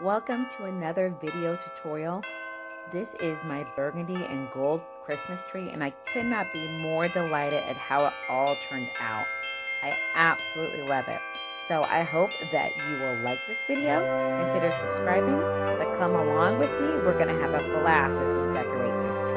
Welcome to another video tutorial. This is my Burgundy and Gold Christmas tree, and I could not be more delighted at how it all turned out. I absolutely love it. So I hope that you will like this video, consider subscribing, but come along with me. We're going to have a blast as we decorate this tree.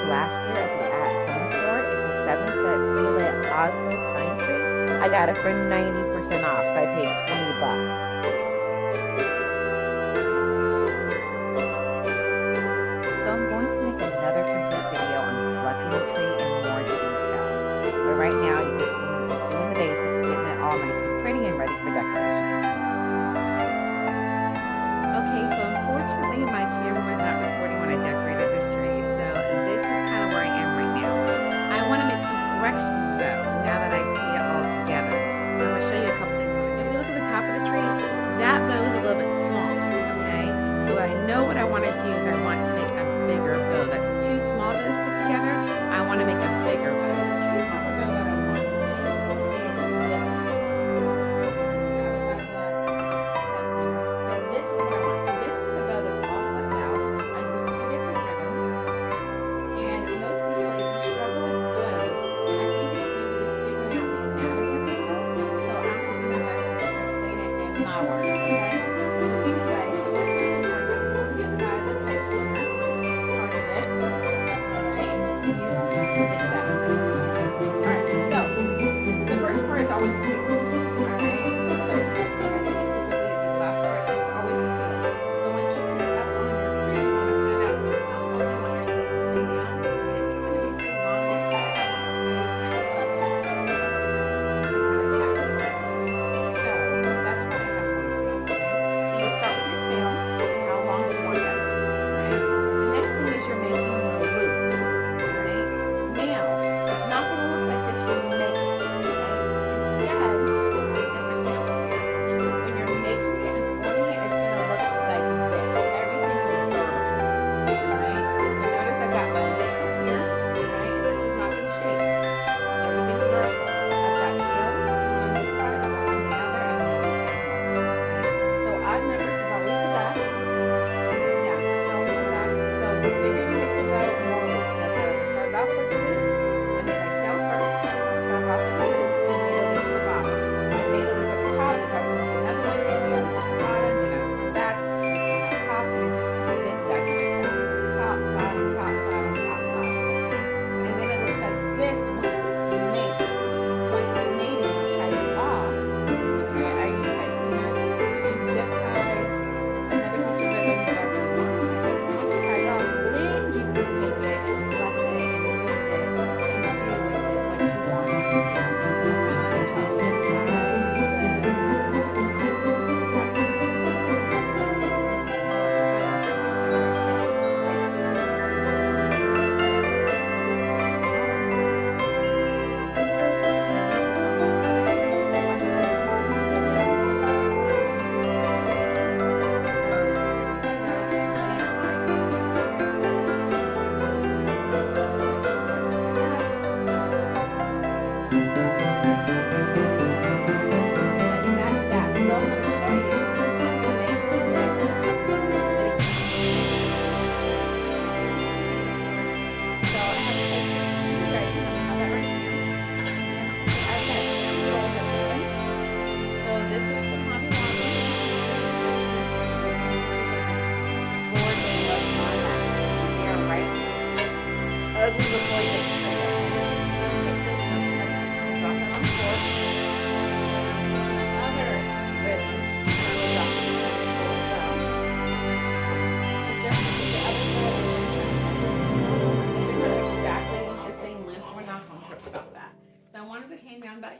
Last year at the at-home store. It's a 7-foot 3-lit Oslo pine tree. I got it for 90% off, so I paid $20. So I'm going to make another complete video on fluffing the tree in more detail. But right now, you just see me just doing the basics, getting it all nice and pretty and ready for decorations. Okay, so unfortunately, my camera was not recording when I decorated this tree, so this is kind of where I am right now. I want to make some corrections though, now that I see it all together. So I'm going to show you a couple things. If you look at the top of the tree, that bow is a little bit small, okay? So I know what I want to do is I want to make a bigger bow. That's too small to just put together. I want to make a bigger bow. The tree top bow that I want is this one.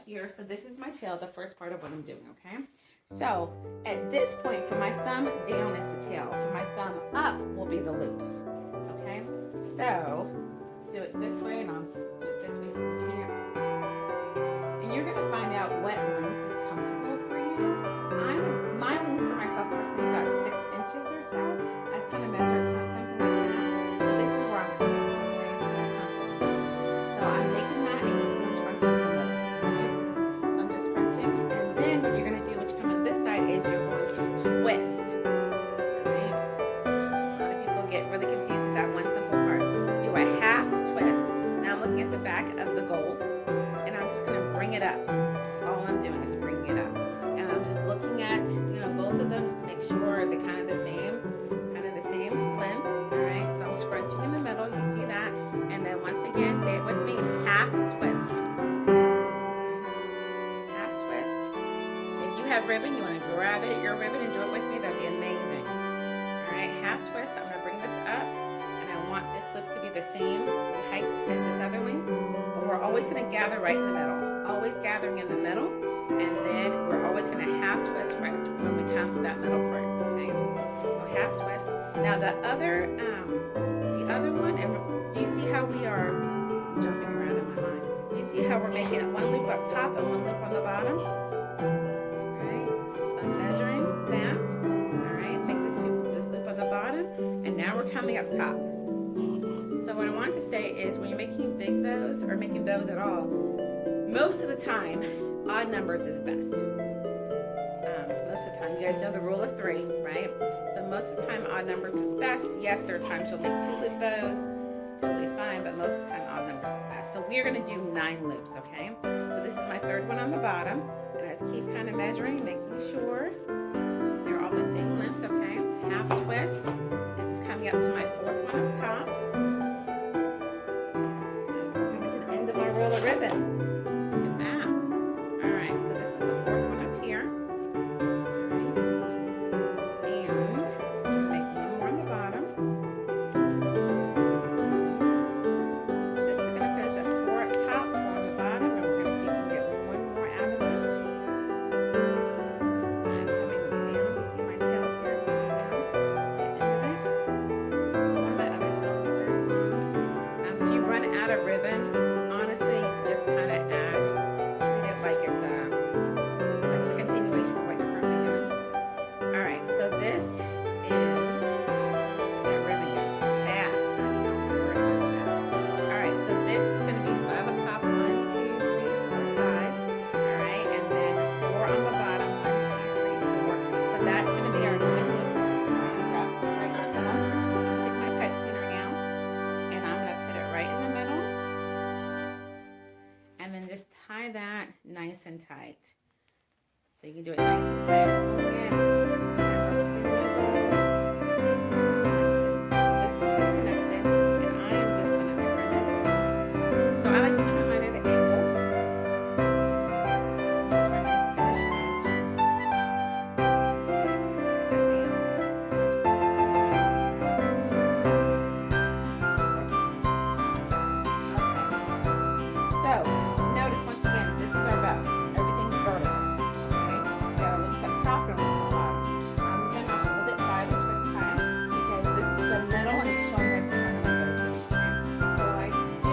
Here, so this is my tail, the first part of what I'm doing, okay? So at this point, from my thumb down is the tail. From my thumb up will be the loops, okay? So do it this way, and I'll do it this way so you can see it. And you're gonna find out what length is comfortable for you. My length for myself personally is about 6 inches or so. I kind of measure something like that. So this is where I'm comfortable. get really confused with that one simple part. Do a half twist. Now I'm looking at the back of the gold, and I'm just going to bring it up. All I'm doing is bringing it up, and I'm just looking at both of them just to make sure they're kind of the same length. All right, so I'm scrunching in the middle. You see that, and then once again, say it with me: half twist. Half twist. If you have ribbon, you want to grab it, your ribbon, and do it with me. That'd be amazing. All right, half twist. I'm going to bring this up, and I want this loop to be the same height as this other one. But we're always going to gather right in the middle. Always gathering in the middle, and then we're always going to half twist right when we come to that middle part. Okay, so half twist. Now the other one, and do you see how we are jumping around in my mind? Do you see how we're making it one loop up top and one loop on the bottom? Okay, so I'm measuring that. All right, make this loop on the bottom, and now we're coming up top. So what I want to say is, when you're making big bows or making bows at all, most of the time, odd numbers is best. Most of the time, you guys know the rule of 3, right? So most of the time, odd numbers is best. Yes, there are times you'll make 2 loop bows, totally fine, but most of the time, odd numbers is best. So we are going to do 9 loops, okay? So this is my 3rd one on the bottom, and I just keep kind of measuring, making sure they're all the same length, okay? Half twist. This is coming up to my 4th one up top. And we're coming to the end of my roll of ribbon. So this is the 4th one up here. Alright. And we'll make one more on the bottom. So this is going to put us at 4 up top, 4 on the bottom, and we're going to see if we can get one more out of this. I'm coming down. Do you see my tail here? Down at the end of it. So one of my other tails is very long. If you run out of ribbon, honestly, you can just kind of treat it like it's a continuation of what you're currently doing. Alright, so this is that ribbon goes fast. Alright, so this is going to be 5 up top, 1, 2, 3, 4, 5. Alright, and then 4 on the bottom, 1, 2, 3, 4. So that's going to be our 9 loops. Alright, across right in the middle. I'm going to take my pipe cleaner now, and I'm going to put it right in the middle. And then just tie that nice and tight. So you can do it nice and tight. Again, sometimes I'll spin my bow. This was still connected, and I am just going to trim it. So I like to trim mine at an angle. Just try this finish So notice once again, this is our bow. Everything's vertical. Top and bottom. I'm going to hold it by the twist tie because this is the middle and it's showing right the front of my bow. So what I do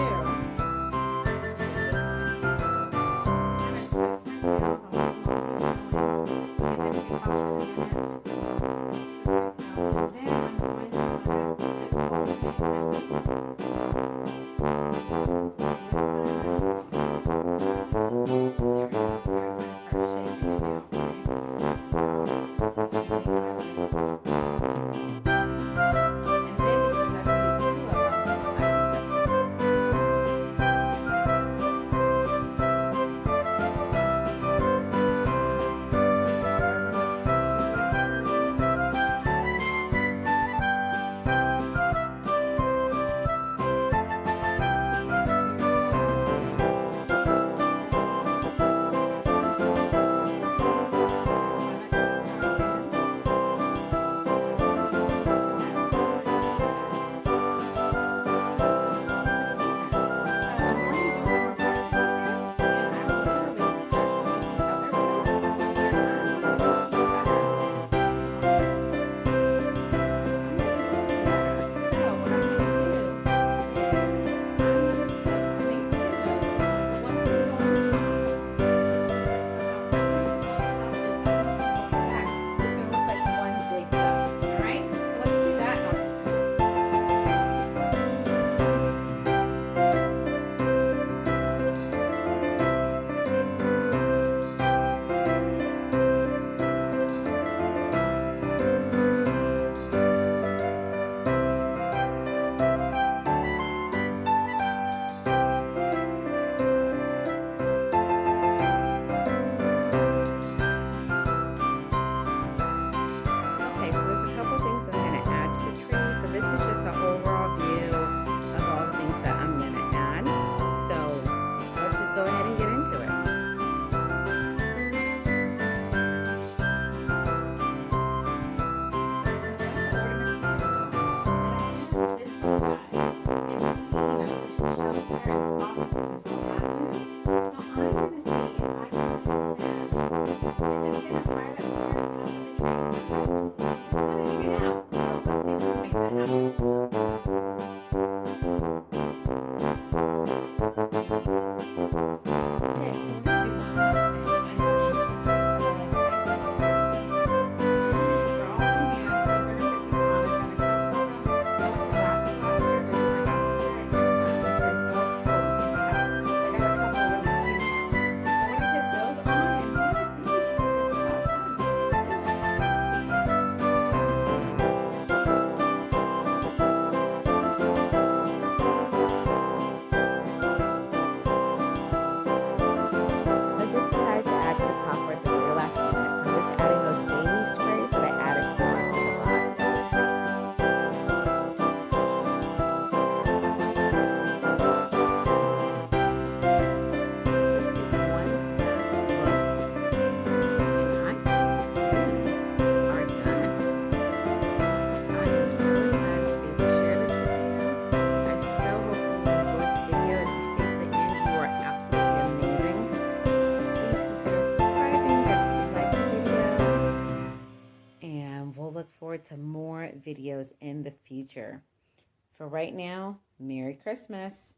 look forward to more videos in the future. For right now, Merry Christmas.